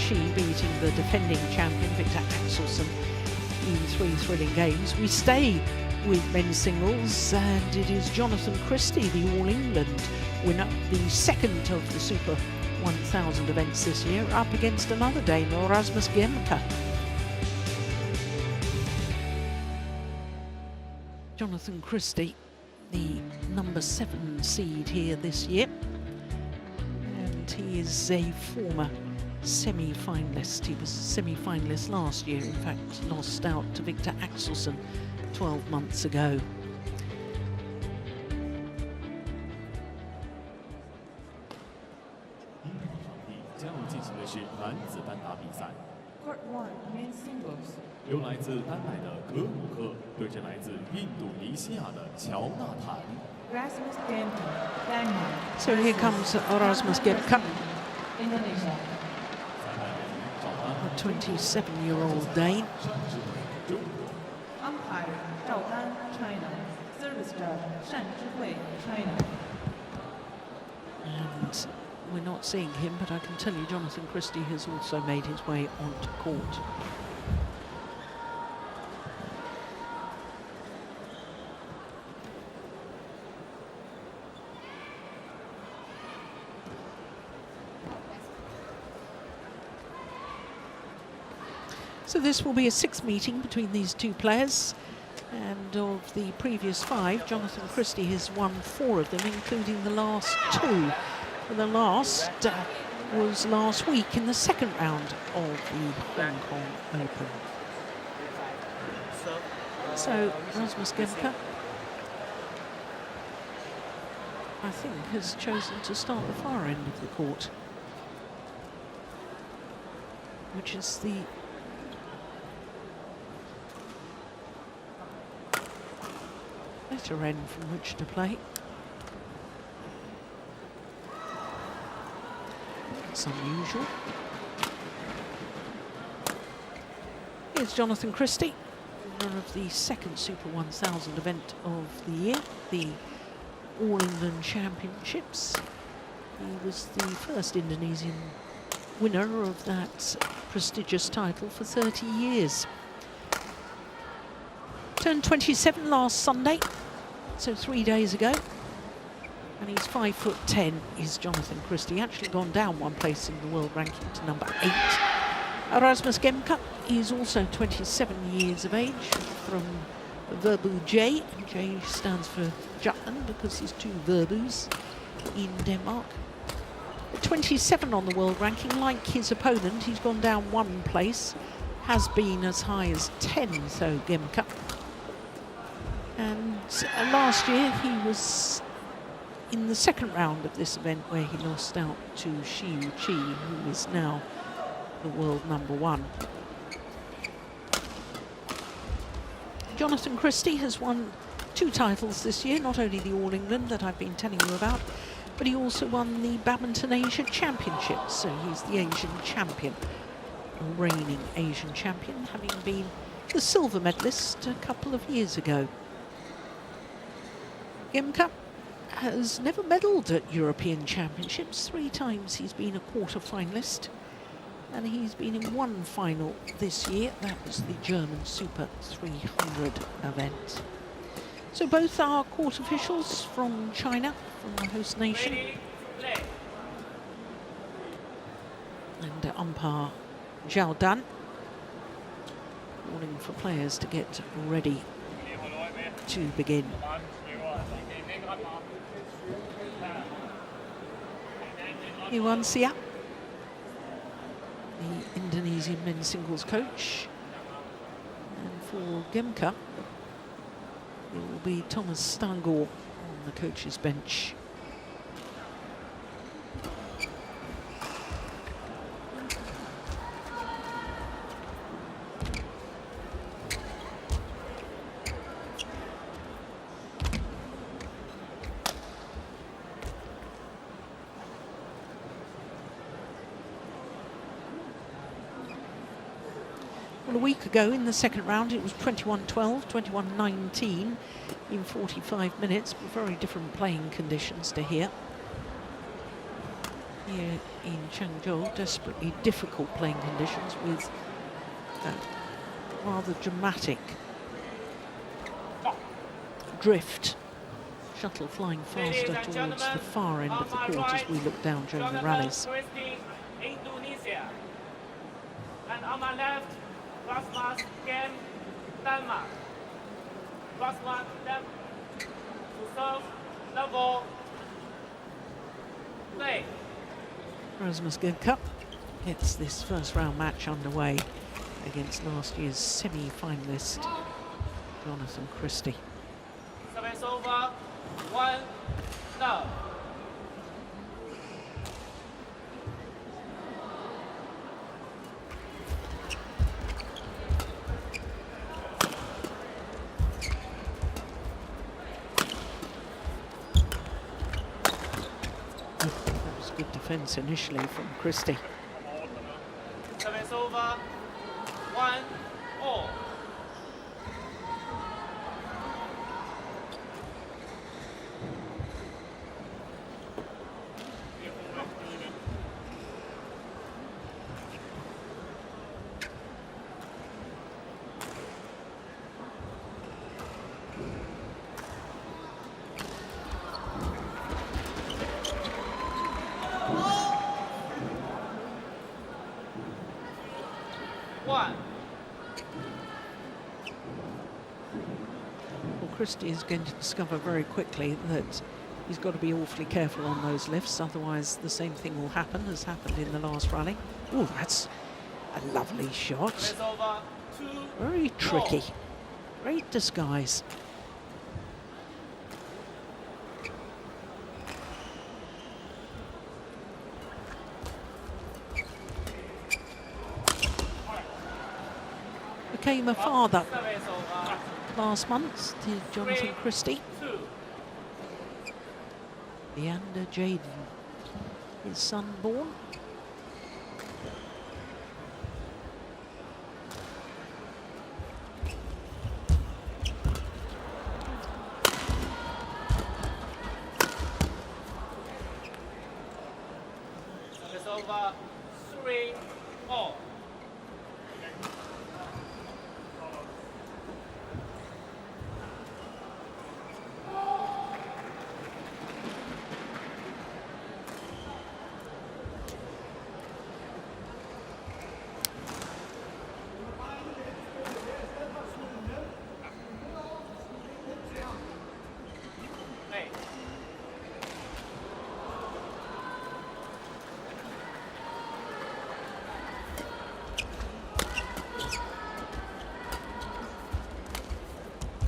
Shi beating the defending champion Victor Axelsen in 3 thrilling games. We stay with men's singles, and it is Jonatan Christie, the All England winner, the second of the Super 1000 events this year, up against another Dane, Rasmus Gemke. Jonatan Christie, the number 7 seed here this year, and he is a former semi-finalist. He was semi-finalist last year, in fact lost out to Victor Axelsen 12 months ago. Court 1, men's singles. 由来自丹麦的格鲁克对阵来自印度尼西亚的乔纳坦。 Rasmus Gemke, Denmark. So here comes Rasmus Gemke, Indonesia. a 27-year-old Dane. Umpire, Zhao Dan, China. Service judge, Shan Zhihui, China. And we're not seeing him, but I can tell you Jonatan Christie has also made his way onto court. So this will be a 6th meeting between these two players, and of the previous 5, Jonatan Christie has won 4 of them, including the last 2. The last was last week in the 2nd round of the Hong Kong Open. So Rasmus Gemke, I think, has chosen to start the far end of the court, which is the better end from which to play. It's unusual. Here's Jonatan Christie, winner of the 2nd Super 1000 event of the year, the All England Championships. He was the first Indonesian winner of that prestigious title for 30 years. Turned 27 last Sunday, so 3 days ago. And he's 5'10", is Jonatan Christie. Actually gone down 1 place in the world ranking to number 8. Rasmus Gemke is also 27 years of age, from Verbu J. J stands for Jutland because there's 2 Verbus in Denmark. 27 on the world ranking. Like his opponent, he's gone down 1 place, has been as high as 10, so Gemke. And last year he was in the 2nd round of this event, where he lost out to Shi Chi, who is now the world number 1. Jonatan Christie has won 2 titles this year, not only the All England that I've been telling you about, but he also won the Badminton Asia Championships, so he's the Asian champion, a reigning Asian champion, having been the silver medalist a couple of years ago. Gemke has never medalled at European Championships. 3 times he's been a quarter-finalist, and he's been in 1 final this year. That was the German Super 300 event. So both are court officials from China, from the host nation. And umpire Zhao Dan calling for players to get ready to begin. Iwan Siap, the Indonesian men's singles coach, and for Gemke it will be Thomas Stangor on the coach's bench. Well, a week ago in the 2nd round it was 21-12, 21-19 in 45 minutes, but very different playing conditions to here. here in Changzhou. Desperately difficult playing conditions with rather dramatic drift. Shuttle flying faster towards the far end of the court as we look down during the rallies. Christie, Indonesia. And on my left, Rasmus Gemke, Denmark. Rasmus Gemke to serve level 3. Rasmus Gemke gets this first round match underway against last year's semi-finalist Jonatan Christie. Service over, 1 love. That was good defence initially from Christie. Service over, 1 all. Well, Christie is going to discover very quickly that he's got to be awfully careful on those lifts, otherwise the same thing will happen as happened in the last rally. Oh, that's a lovely shot. Very tricky. Great disguise. Became a father last month to Jonatan Christie. Leander Jaden, his son born. Service over, 3 all.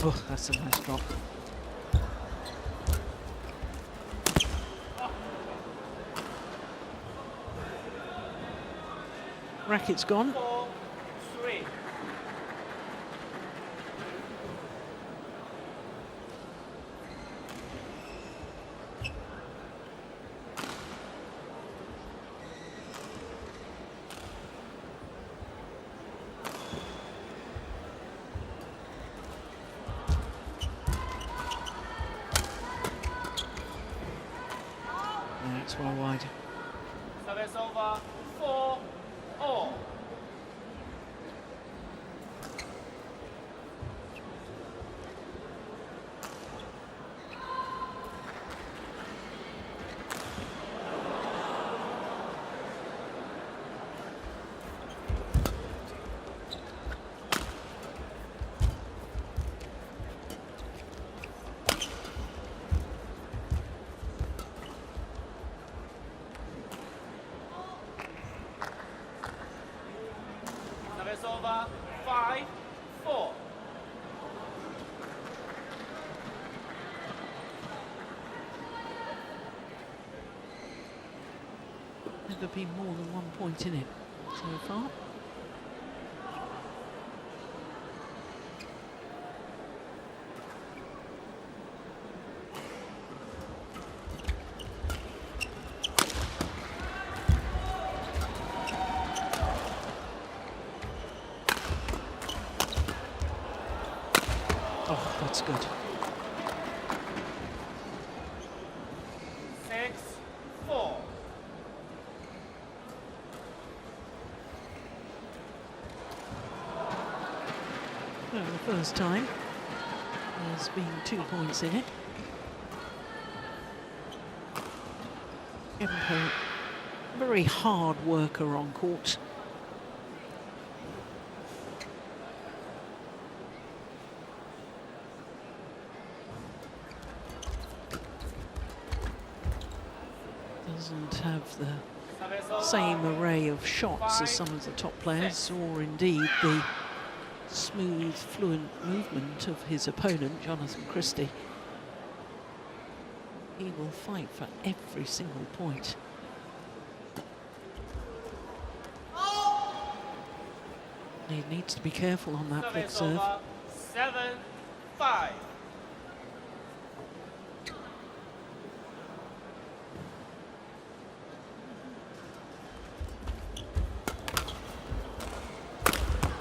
Oh, that's a nice drop. Racket's gone. 4-3. It's well wide. Service over, 4 all. Service over, 5-4. Never been more than 1 point in it so far. Oh, that's good. 6-4. So the first time there's been 2 points in it. Gemke, very hard worker on court. Doesn't have the same array of shots as some of the top players, or indeed the smooth, fluent movement of his opponent, Jonatan Christie. He will fight for every single point. He needs to be careful on that flick serve. 7-5.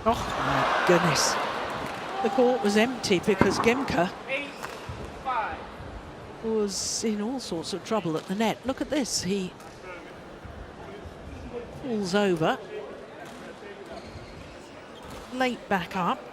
Oh my goodness. The court was empty because Gemke 8-5. was in all sorts of trouble at the net. Look at this, he pulls over, late back up.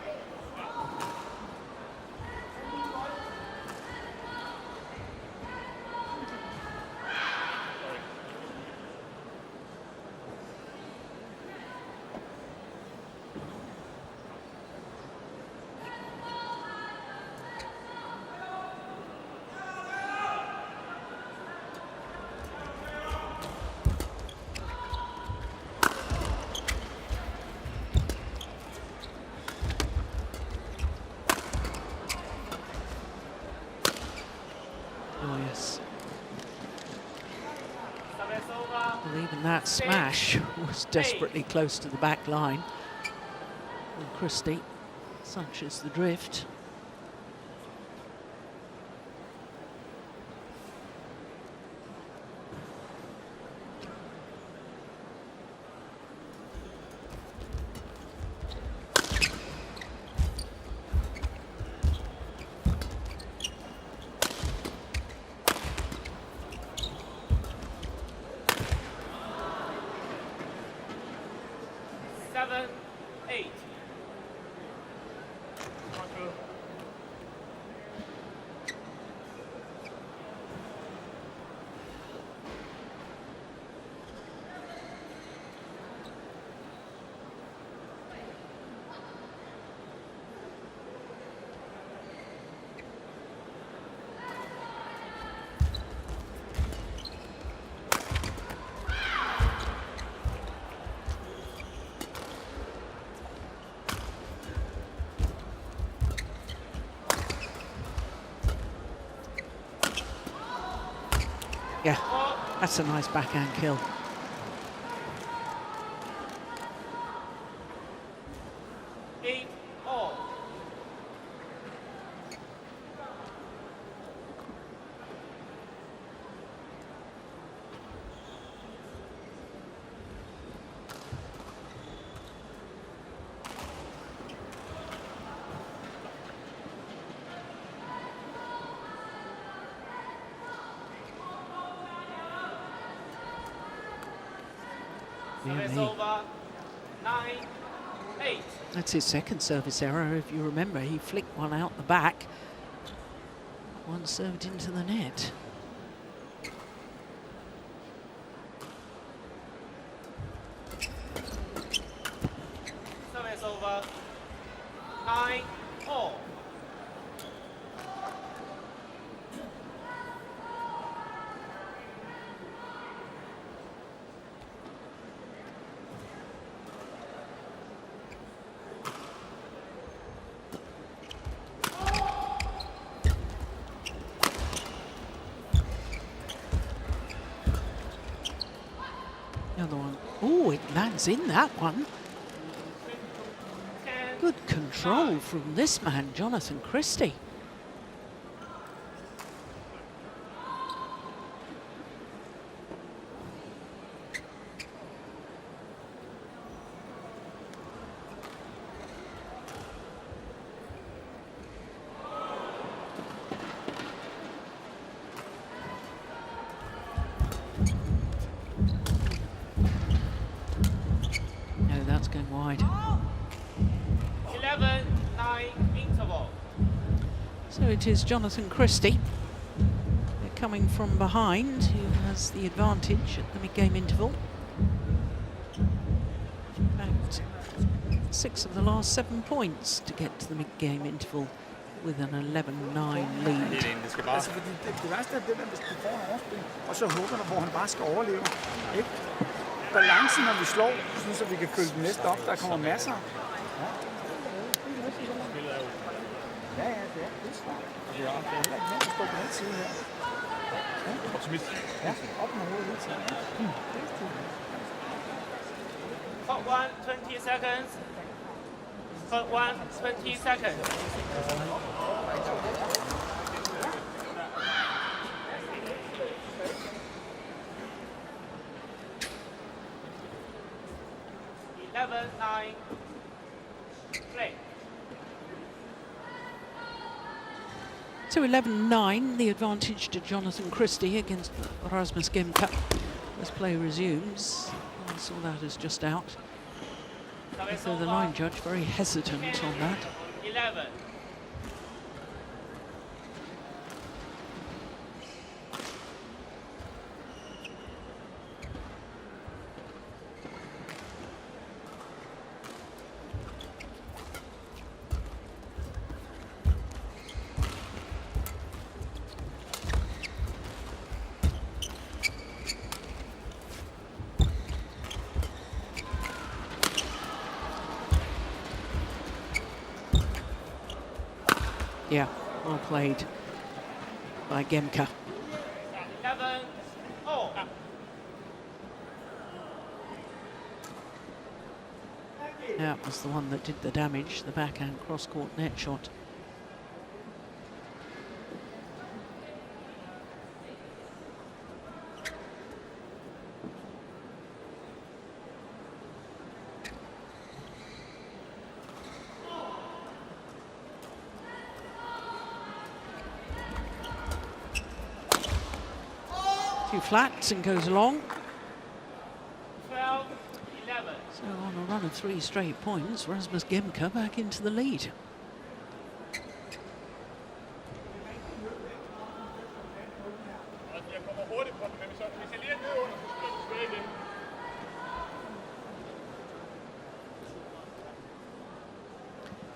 Oh yes. Well, even that smash was desperately close to the back line. And Christie, such is the drift. Yeah, that's a nice backhand kill. Over 9-8. That's his second service error. If you remember, he flicked one out the back. One served into the net. Service over 9-4. Another one. Oh, it lands in that one. Good control from this man, Jonatan Christie. No, that's going wide. 11-9. So it is Jonatan Christie coming from behind who has the advantage at the mid-game interval. In fact, 6 of the last 7 points to get to the mid-game interval with an 11-9 lead. Altså, fordi det værste er det der, hvis du får en overspil, og så hugger der, hvor han bare skal overleve. Ikke? Balancen, når vi slår, så vi kan følge den næste op. Der kommer masser. Ja, det er svært. Og det er heller ikke nemt at stå på den side her. Optimist. Ja, op med hovedet hele tiden. Hot 1, 20 seconds. Hot 1, 20 seconds. Play. So 11-9, the advantage to Jonatan Christie against Rasmus Gemke as play resumes. I saw that as just out. So the line judge very hesitant on that. 11. Yeah, well played by Gemke. 11. Oh. That was the one that did the damage, the backhand cross-court net shot. Flats and goes along. 12, 11. So on a run of 3 straight points, Rasmus Gemke back into the lead.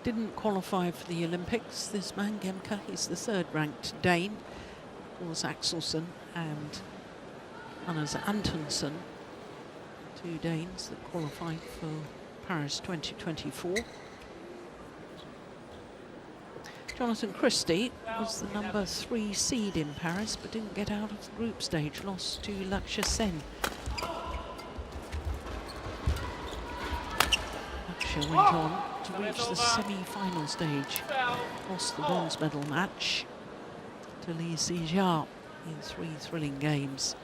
Didn't qualify for the Olympics, this man Gemke. He's the 3rd ranked Dane. It was Axelsen and Anders Antonsen, 2 Danes that qualified for Paris 2024. Jonatan Christie was the number 3 seed in Paris, but didn't get out of the group stage, lost to Lakshya Sen. Lakshya went on to reach the semi-final stage, lost the bronze medal match to Lee Si-ja in 3 thrilling games.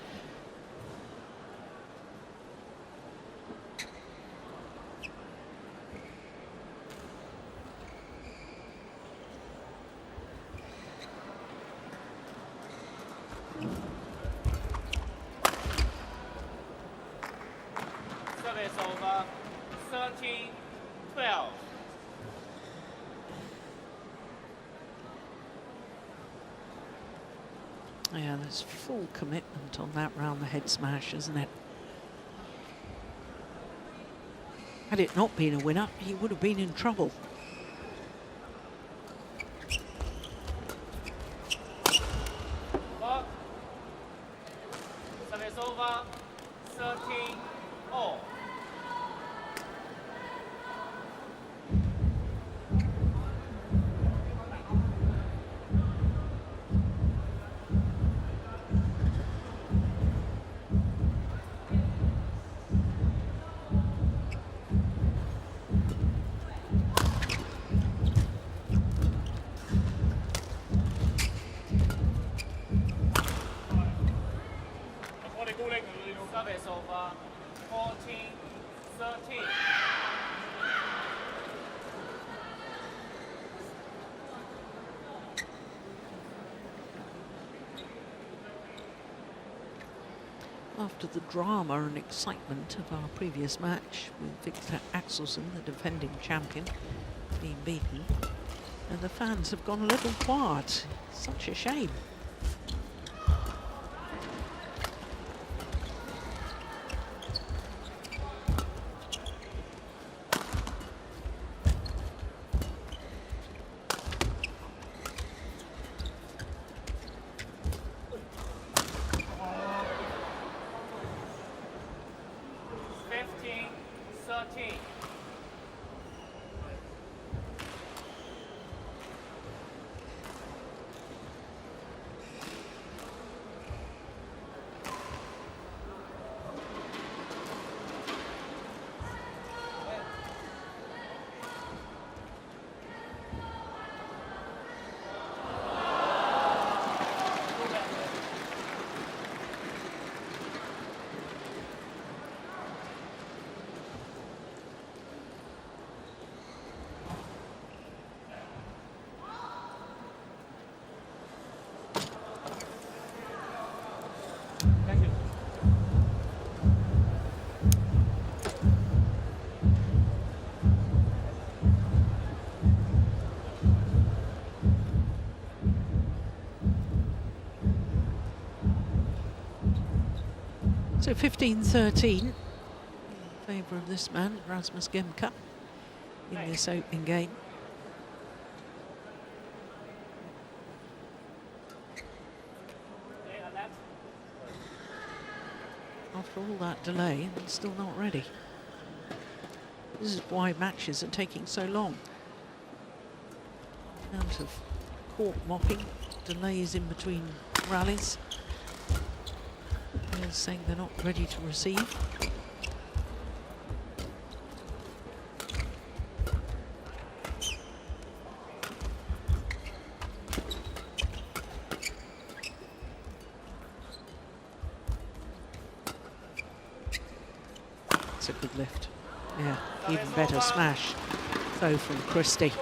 Service over. 13, 12. Yeah, there's full commitment on that round the head smash, isn't it? Had it not been a winner, he would have been in trouble. Service over. 13, all. Service over. 14, 13. After the drama and excitement of our previous match with Victor Axelsen, the defending champion, being beaten, And the fans have gone a little quiet. Such a shame. So 15-13 in favour of this man, Rasmus Gemke, in this opening game. After all that delay, and still not ready. This is why matches are taking so long. Amount of court mopping, delays in between rallies. Players saying they're not ready to receive. It's a good lift. Yeah, even better smash. Though from Christie.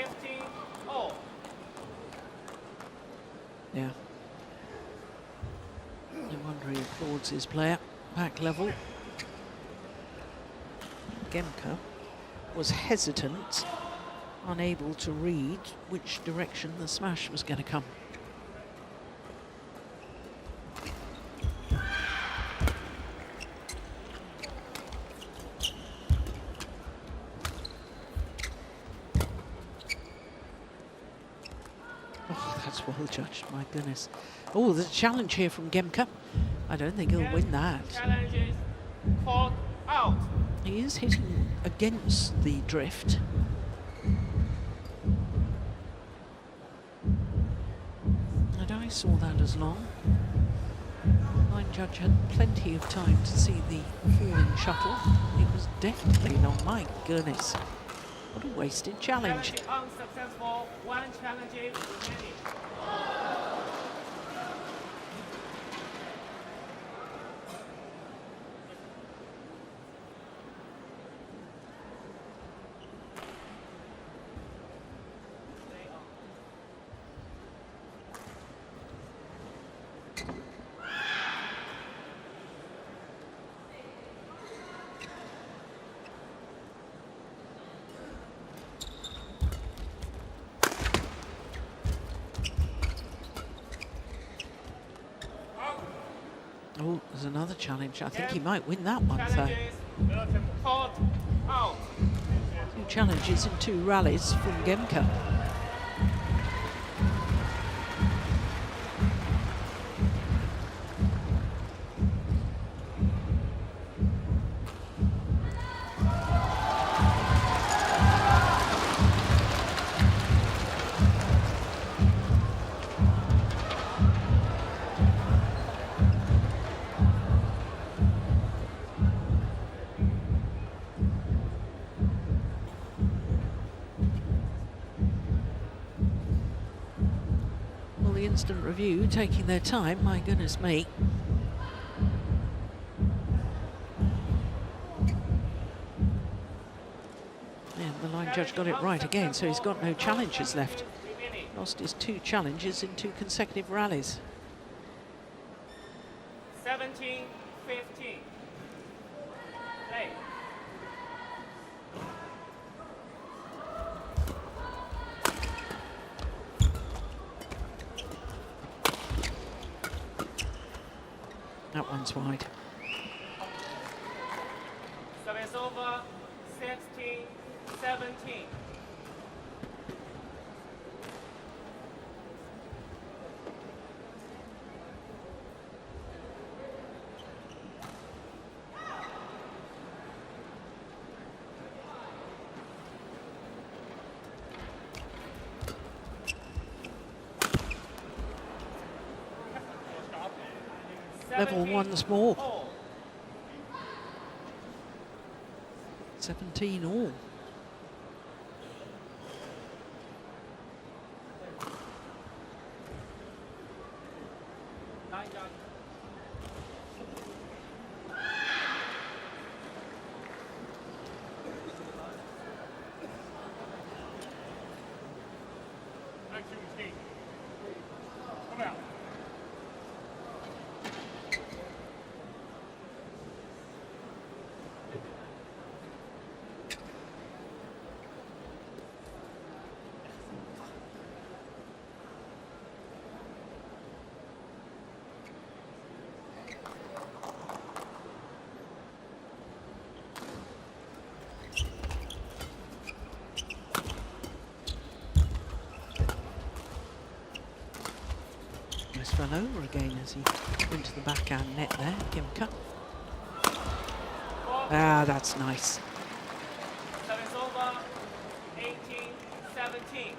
14-15. Yeah. No wonder he applauds his player. Back level. Gemke was hesitant, unable to read which direction the smash was going to come. Well judged, my goodness. Oh, there's a challenge here from Gemke. I don't think he'll win that. Challenge is called out. He is hitting against the drift. And I saw that as long. Line judge had plenty of time to see the falling shuttle. It was definitely not. My goodness. What a wasted challenge. Challenge unsuccessful. One challenge remaining. Oh, there's another challenge. I think he might win that one, though. Challenges called out. 2 challenges in 2 rallies from Gemke. instant review, taking their time, my goodness me. And the line judge got it right again, so he's got no challenges left. Lost his 2 challenges in 2 consecutive rallies. 17-15. Play. That one's wide. Service over. 16-17. Level once more. 17 all. Come out. Fell over again as he went to the backhand net there, Gemke. Ah, that's nice. Service over. 18-17.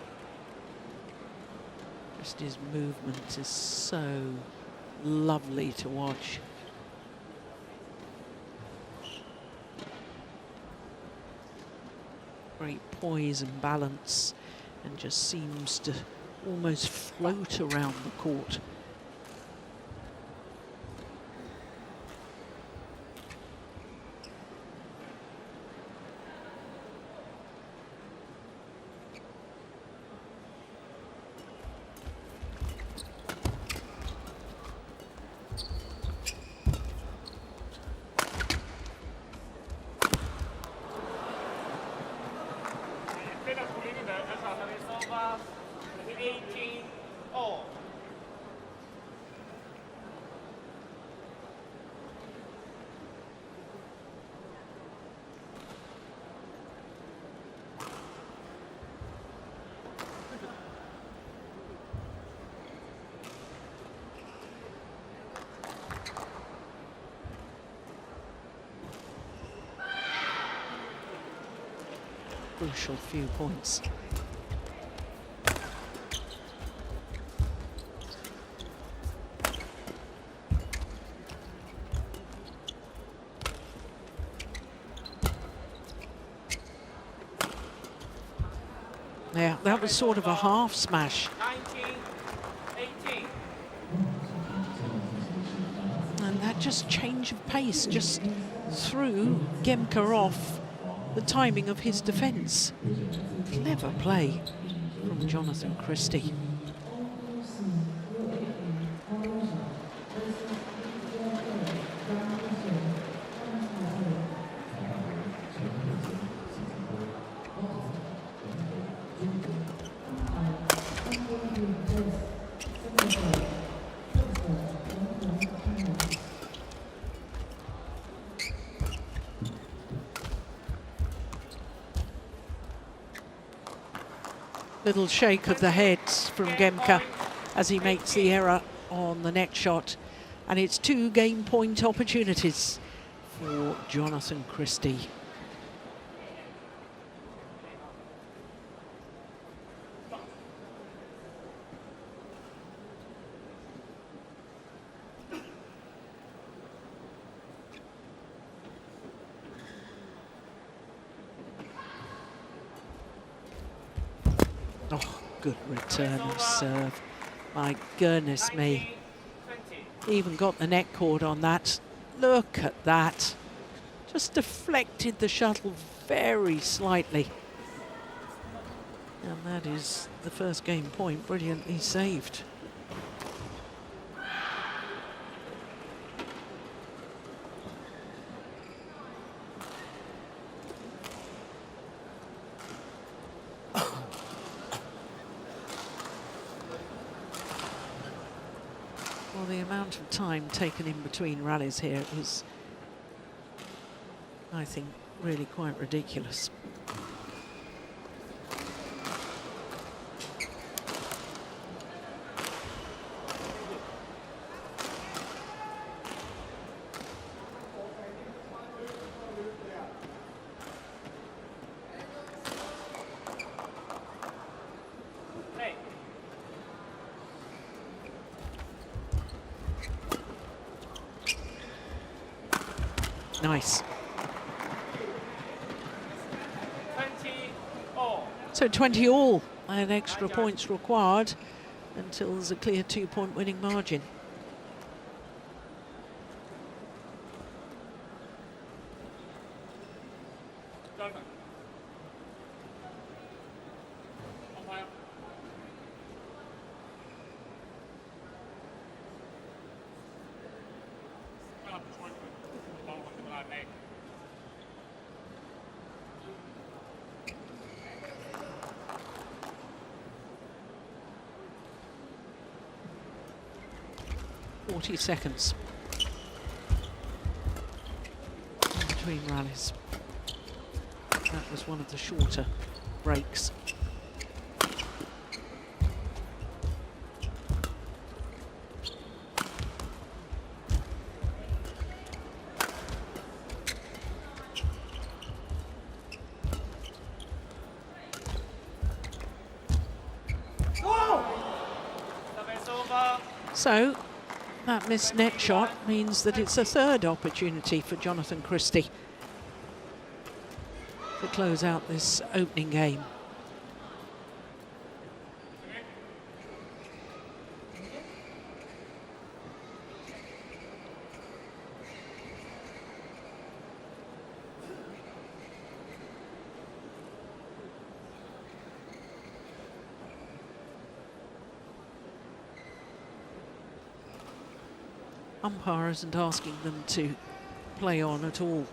Just his movement is so lovely to watch. Great poise and balance, and just seems to almost float around the court. Service over. 18 all. Crucial few points. Yeah, that was sort of a half smash. 19-18. And that just change of pace just threw Gemke off the timing of his defence. Clever play from Jonatan Christie. Little shake of the head from Gemke as he makes the error on the next shot. And it's 2 game point opportunities for Jonatan Christie. Oh, good return of serve My goodness me. 20. Even got the net cord on that. Look at that. Just deflected the shuttle very slightly. And that is the first game point, brilliantly saved. Well, the amount of time taken in between rallies here is, I think, really quite ridiculous. Hey. Nice. 20 all. So 20 all and extra points required until there's a clear 2-point winning margin. Jonathan. Umpire. Well, point. Ball on the line, mate. Seconds in between rallies. That was one of the shorter breaks. Service over. So that missed net shot means that it's a third opportunity for Jonatan Christie to close out this opening game. Umpire isn't asking them to play on at all.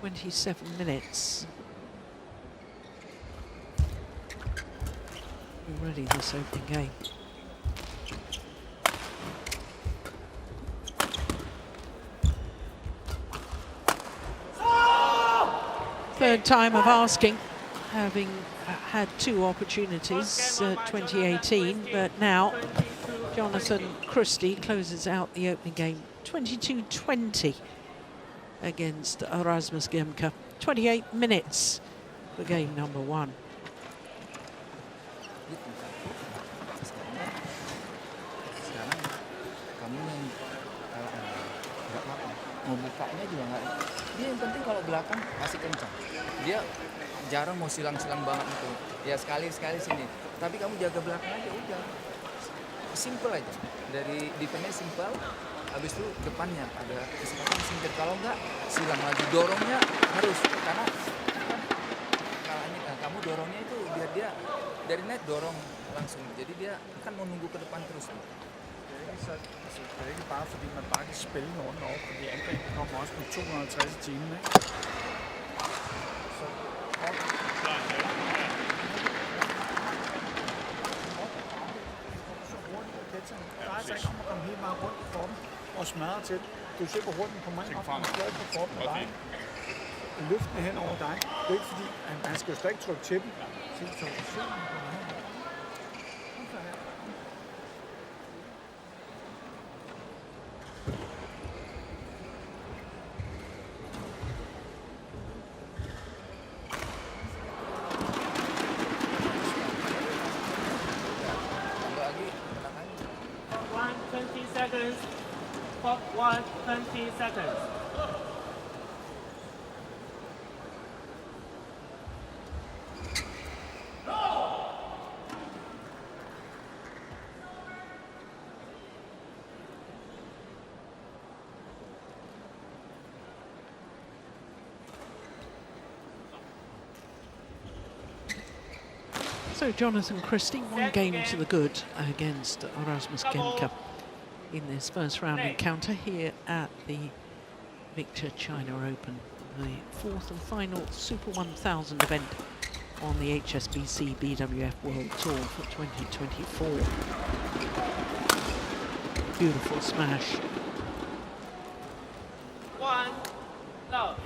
27 minutes already this opening game. Third time of asking, having had 2 opportunities 2018, but now Jonatan Christie closes out the opening game 22-20 against Rasmus Gemke. 28 minutes for game number 1. Sekarang kamu yang nggak apa-apa, mau bukanya juga nggak. Dia yang penting kalau belakang masih kencang. Dia jarang mau silang-silang banget itu. Ya sekali-sekali sini. Tapi kamu jaga belakang aja udah. Simple aja. Dari defense simple. Habis itu depannya ada kesempatan singkir. Kalau enggak silang lagi. Dorongnya harus karena kamu dorongnya itu biar dia dari net dorong langsung. Jadi dia kan mau nunggu ke depan terus. Så det er ikke bare fordi man bare kan spille nogen over, fordi angrebet kommer også på 260 i timen, ikke? Så op. Så hurtigt og kætserne. Der er altså ikke om at komme helt meget rundt på kroppen og smadre til. Du ser, hvor hurtigt den kommer ind, og den slår på kroppen af dig. Løftende hen over dig. Det er ikke fordi, at man skal jo slet ikke trykke til dem. Clock 1, 20 seconds. Clock 1, 20 seconds. So Jonatan Christie, one game to the good against Rasmus Gemke in this first round encounter here at the Victor China Open, the fourth and final Super 1000 event on the HSBC BWF World Tour for 2024. Beautiful smash. 1 love.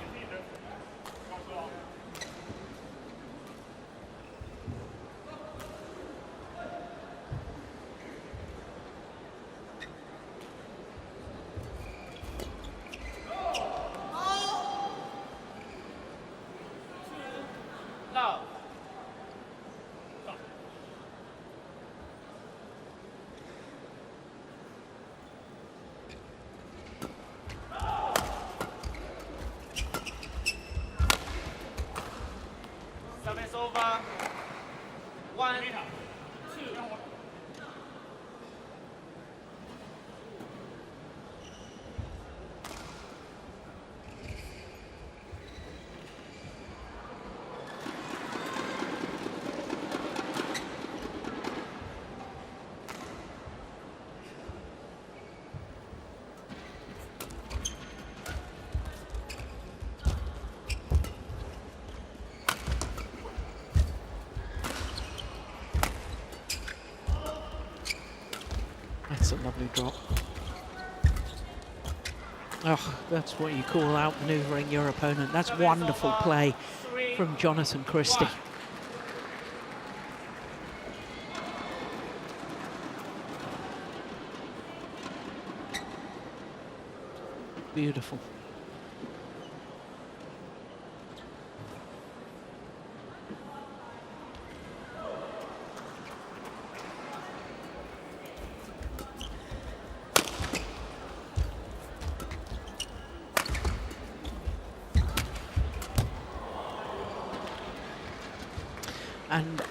Love. Service over. 1, 2. That's a lovely drop. Oh, that's what you call outmaneuvering your opponent. That's wonderful play from Jonatan Christie. Beautiful. And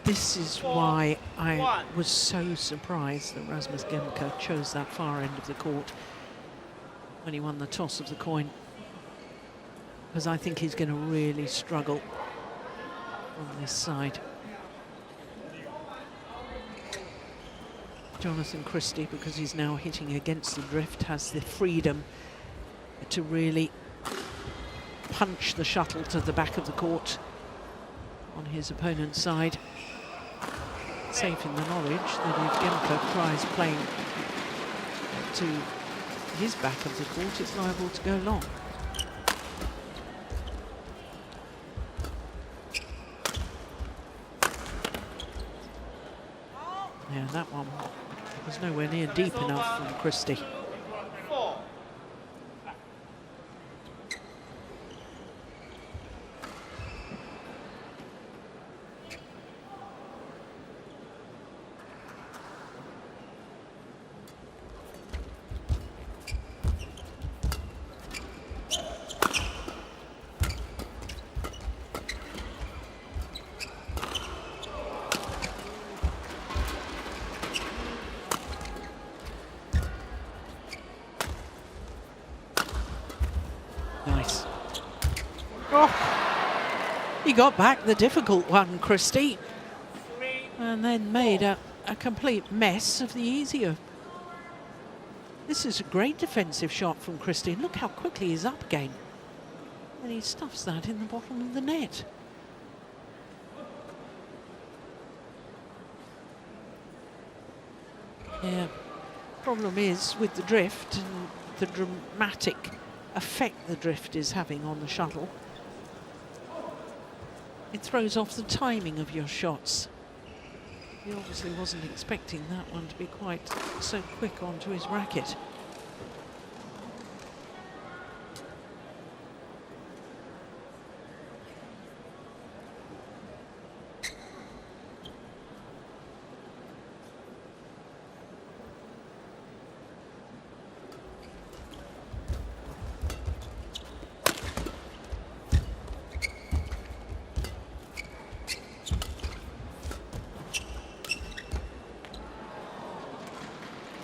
this is why I was so surprised that Rasmus Gemke chose that far end of the court when he won the toss of the coin, because I think he's going to really struggle on this side. Jonatan Christie, because he's now hitting against the drift, has the freedom to really punch the shuttle to the back of the court on his opponent's side, safe in the knowledge that if Gemke tries playing to his back of the court, it's liable to go long. Yeah, that one was nowhere near deep enough from Christie. 4. Nice. Oh, he got back the difficult one, Christie, and then made a complete mess of the easier. This is a great defensive shot from Christie. Look how quickly he's up again. And he stuffs that in the bottom of the net. Yeah, problem is with the drift and the dramatic effect the drift is having on the shuttle. It throws off the timing of your shots. He obviously wasn't expecting that one to be quite so quick onto his racket.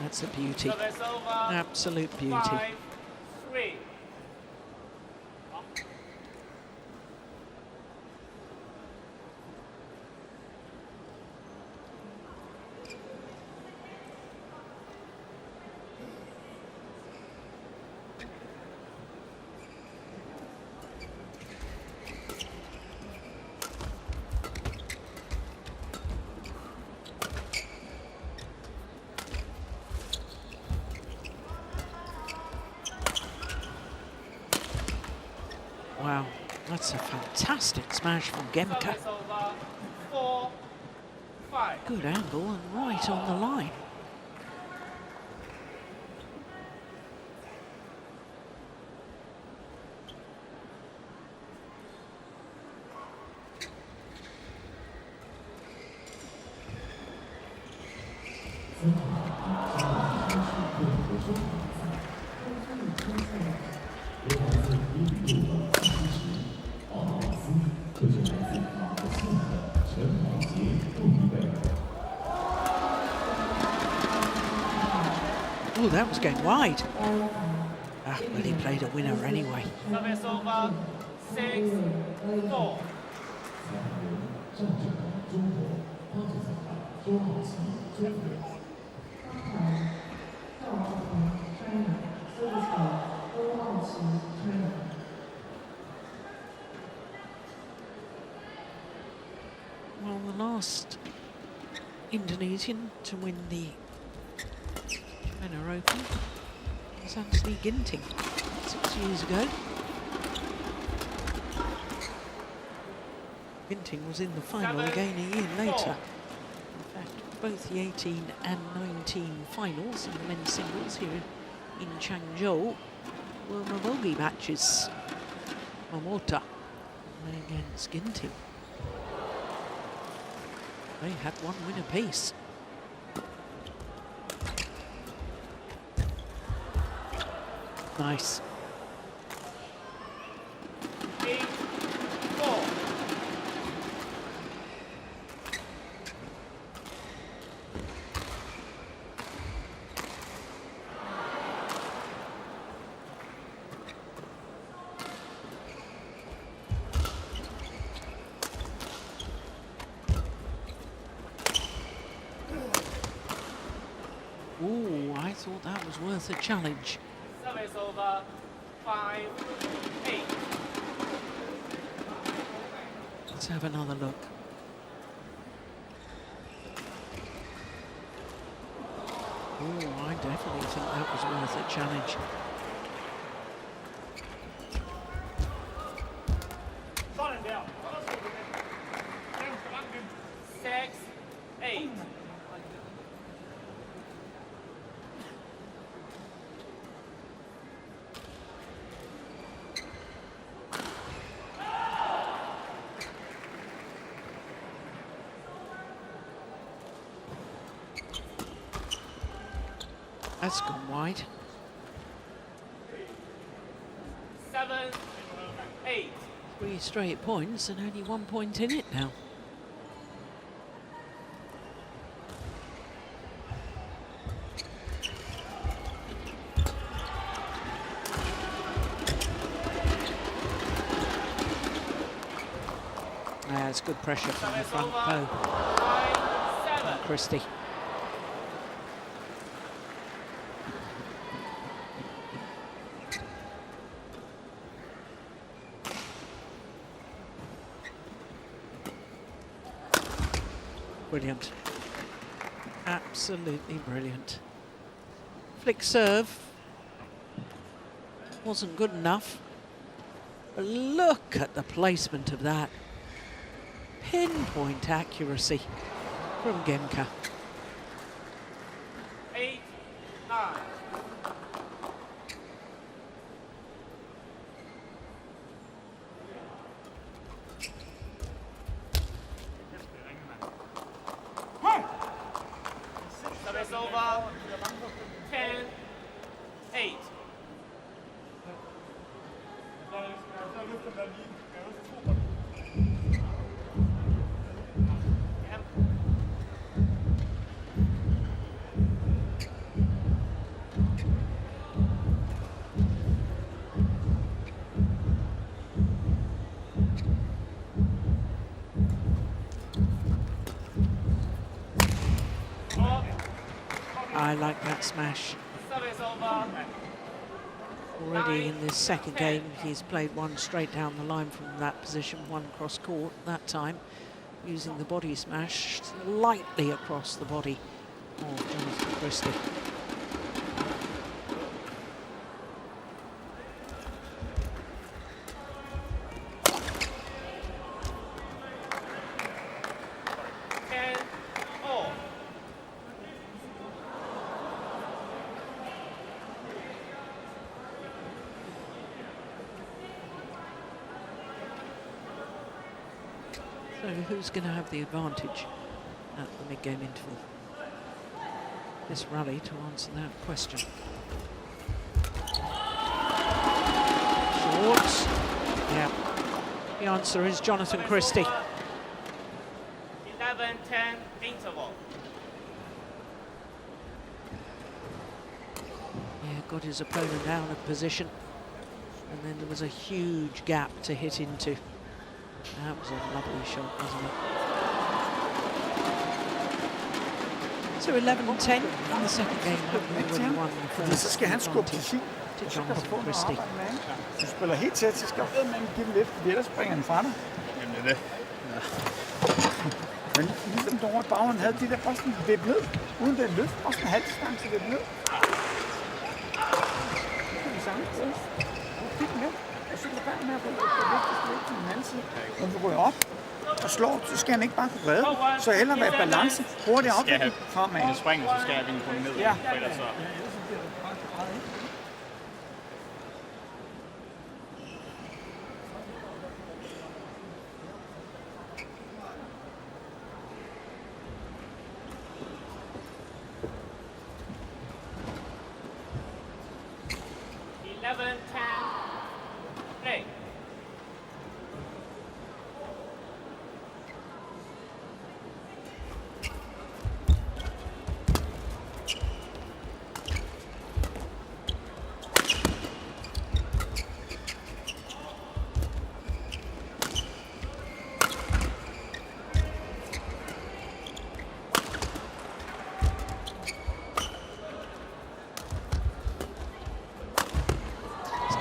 That's a beauty. Absolute beauty. 5, 3. Wow, that's a fantastic smash from Gemke. Service over. 4-5. Good angle and right on the line. Oh, that was going wide. Ah, well, he played a winner anyway. Service over. 6-4. Well, the last Indonesian to win the China Open was Anthony Ginting 6 years ago. Ginting was in the final again a year later. In fact, both the 18 and 19 finals in the men's singles here in Changzhou were Mamogi matches. Momota against Ginting. They had one win apiece. Nice. 8-4. Ooh, I thought that was worth a challenge. Service over. 5-8. Let's have another look. Oh, I definitely think that was worth a challenge. Six, 8. That's gone wide. 7, 8. 3 straight points and only 1 point in it now. That's good pressure from the front row. 9-7. Christie. Brilliant. Absolutely brilliant. Flick serve wasn't good enough. But look at the placement of that. Pinpoint accuracy from Gemke. 8, 9. Service over. 10, 8. I like that smash. Service over. Already in this second game, he's played one straight down the line from that position, one cross court that time, using the body smash slightly across the body of Jonatan Christie. So who's going to have the advantage at the mid-game interval? This rally to answer that question. Short. Yeah. The answer is Jonatan Christie. 11-10 interval. Yeah, got his opponent out of position. And then there was a huge gap to hit into. That was a lovely shot, wasn't it? So 11-10 in the second game, having already won the Fordi så skal han first skubbe til advantage sin, to og så kan du få Jonatan noget Christie. arbejde med, ikke? Hvis du spiller helt tæt, så skal du med give dem lidt, fordi ellers springer han fra dig. Jamen det er det. Men ligesom derovre i baghånden havde de der bare sådan vippet ned, uden den løft, og sådan en halv distance vippet ned. Det kan vi sagtens prøve. Du fik med, og så lad være med at få det vigtigste lidt til den anden side. Når du går op og slår, så skal han ikke bare kunne redde, så hellere være i balance, hurtigt opvikling fremad. Hvis springer, så skal jeg vinge på ned. Ja. For ellers så... Play.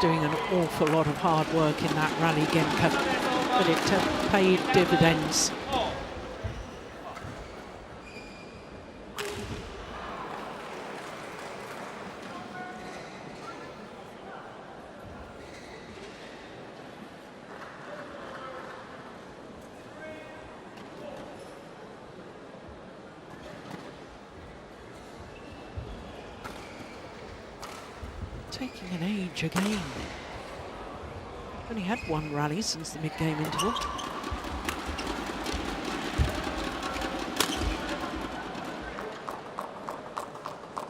Doing an awful lot of hard work in that rally, Gemke, but it paid dividends. Taking an age again. Only had one rally since the mid-game interval.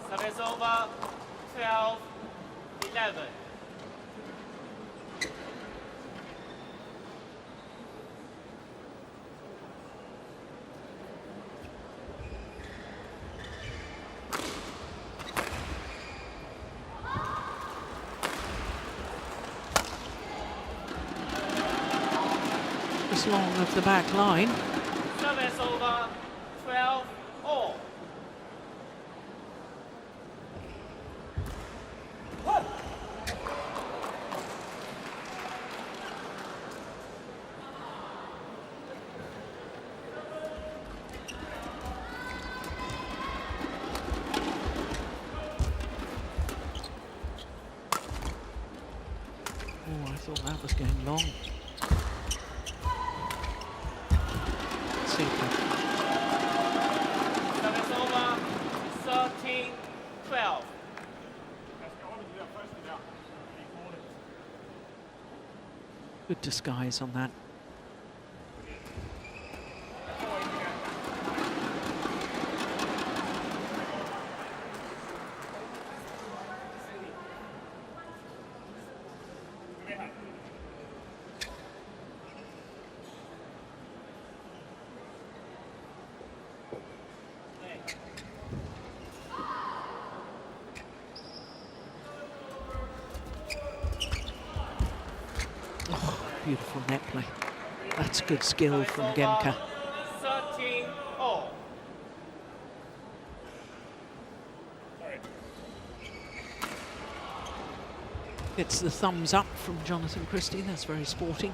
Service over. 12-11. Long of the back line. Service over. 12-all. Oh, I thought that was going long. Service over. 13-12. Good disguise on that. Beautiful net play. That's good skill from Gemke. 13-all. It's the thumbs up from Jonatan Christie. That's very sporting.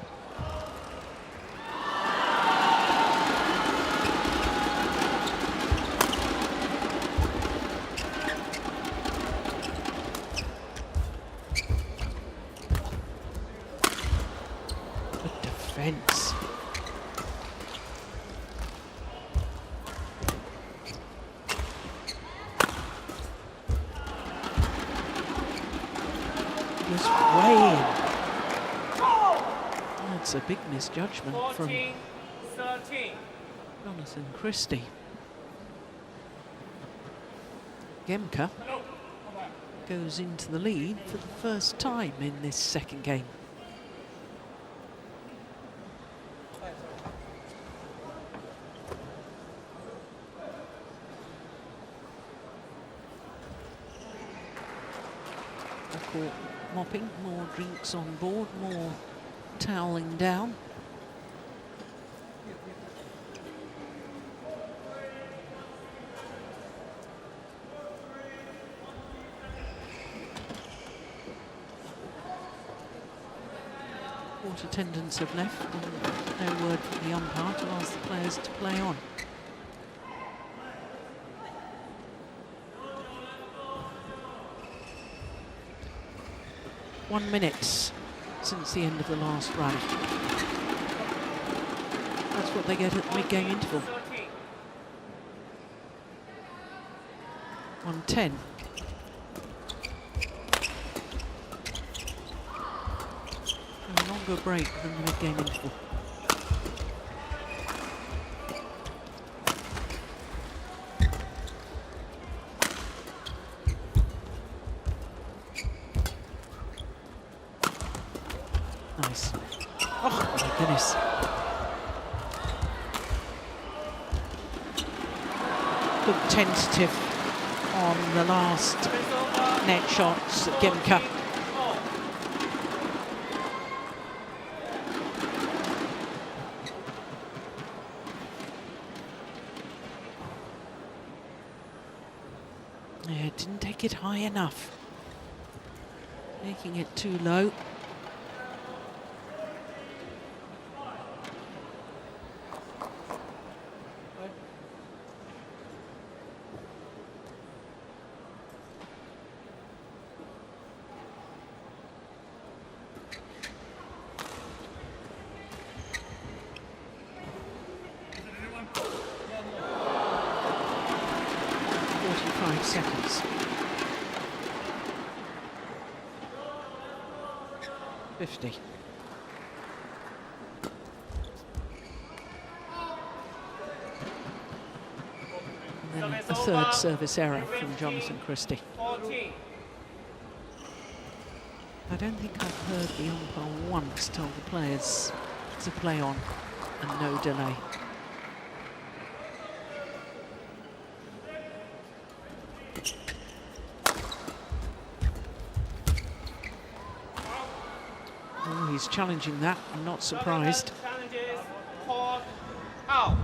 Good defense. Was way in. That's a big misjudgment from 13. Jonatan Christie. Gemke goes into the lead for the first time in this second game. Court mopping, more drinks on board, more toweling down. Court attendants have left and no word from the umpire to ask the players to play on. One minute since the end of the last run. That's what they get at the mid-game interval. 1:10. A longer break than the mid-game interval. Nice. Oh, my goodness. Good tentative on the last net shots at Gemke. Yeah, didn't take it high enough. Making it too low. Seconds. 50. And then a third service error from Jonatan Christie. 14. I don't think I've heard the umpire once tell the players to play on and no delay. Oh, he's challenging that. I'm not surprised. Challenges called out.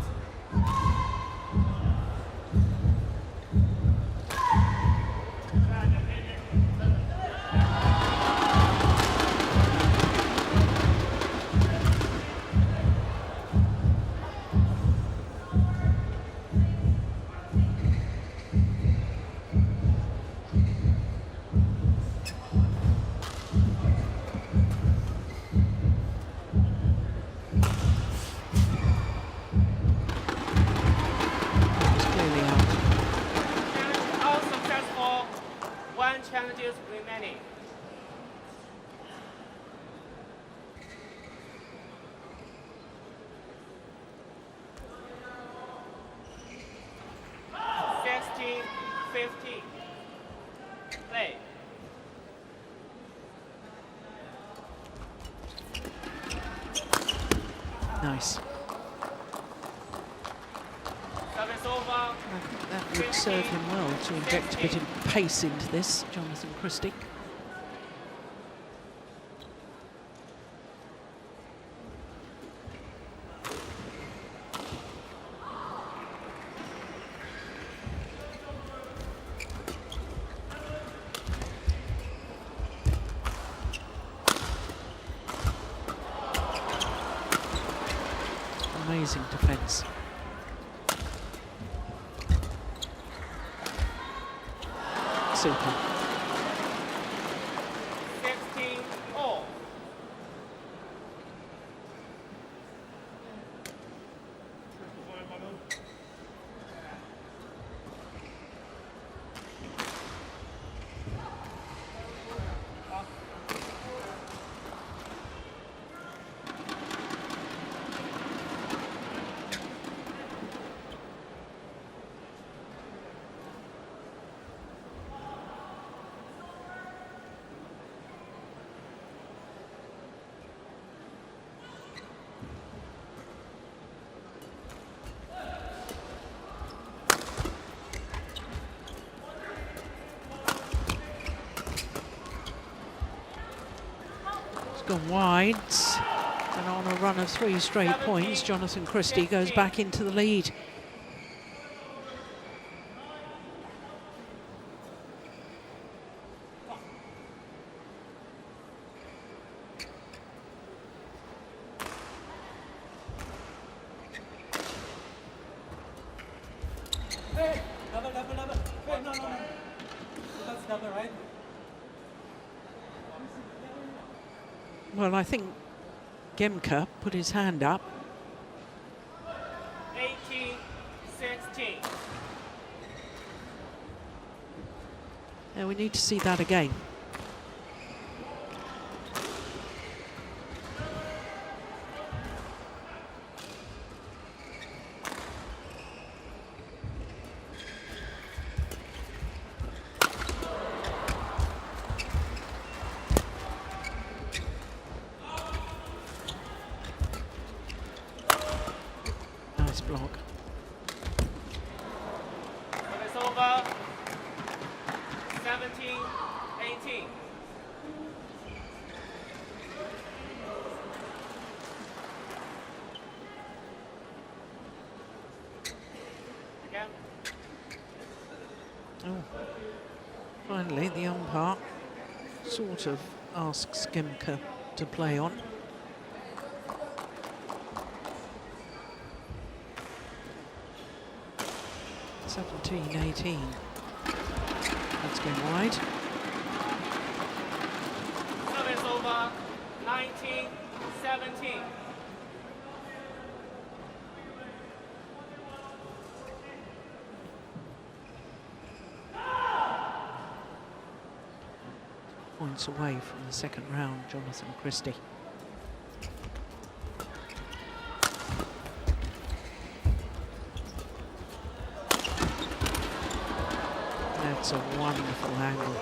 Challenges remaining. Play. Nice. Service over. I think that would serve him well to inject a bit of pace into this, Jonatan Christie. Amazing defence. Super. 16-all. gone wide. And on a run of 3 straight points, Jonatan Christie goes back into the lead. Well, I think Gemke put his hand up. 18-16. Yeah, we need to see that again. Nice block. Service over. 17-18. Again. Oh, finally the umpire sort of asks Gemke to play on. Seventeen, 18. That's going wide. Service over. 19-17. Points away from the second round, Jonatan Christie. That's a wonderful angle.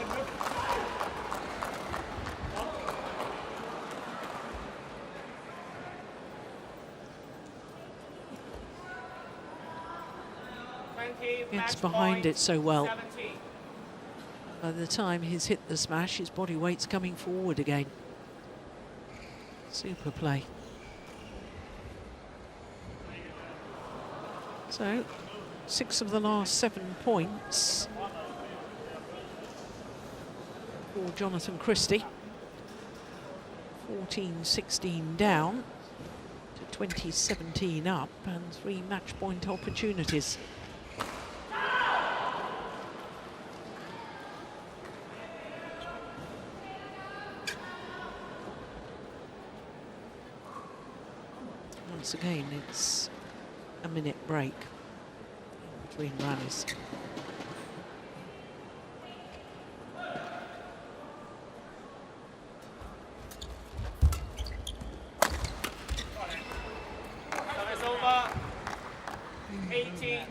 Gets behind it so well. 17. By the time he's hit the smash, his body weight's coming forward again. Super play. So, 6 of the last 7 points for Jonatan Christie. 14-16 down to 20-17 up, and 3 match point opportunities. Once again, it's a minute break between rallies. Service over. 18-20.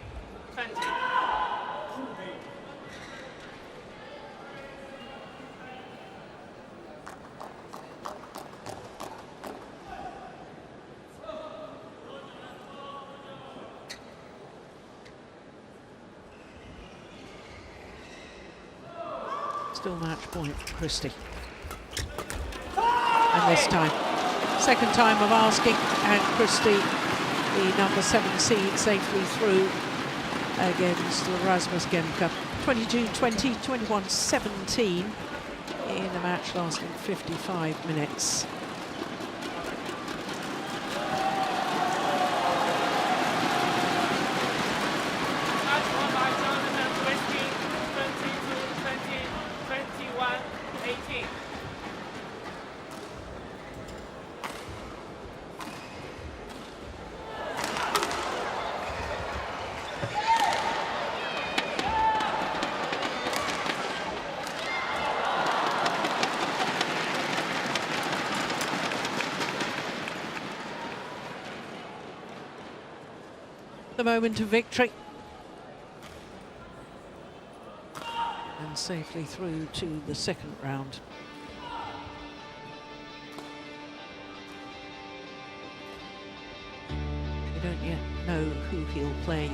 Still match point for Christie. And this time, second time of asking, and Christie, the number 7 seed, safely through against Rasmus Gemke. 22-20, 21-17 in a match lasting 55 minutes. Match won by Jonatan Christie. 22-20, 21-18. The moment of victory. And safely through to the second round. We don't yet know who he'll play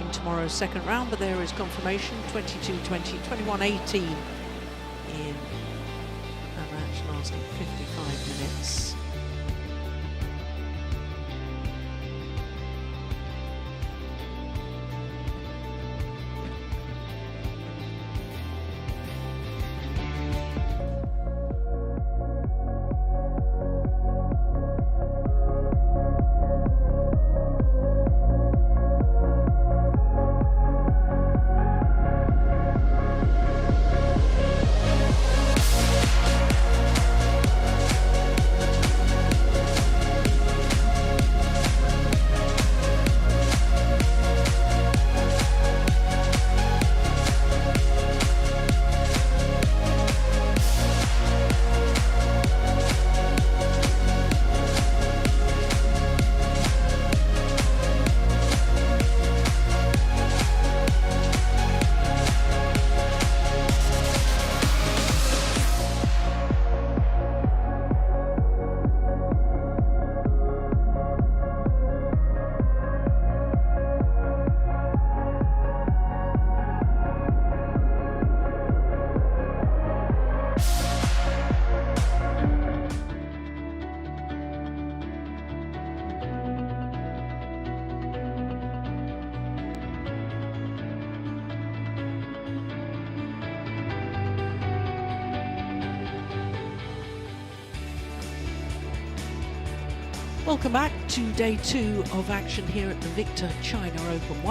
in tomorrow's second round, but there is confirmation. 22-20, 21-18 in A match lasting 55 minutes. Welcome back to day 2 of action here at the Victor China Open 1.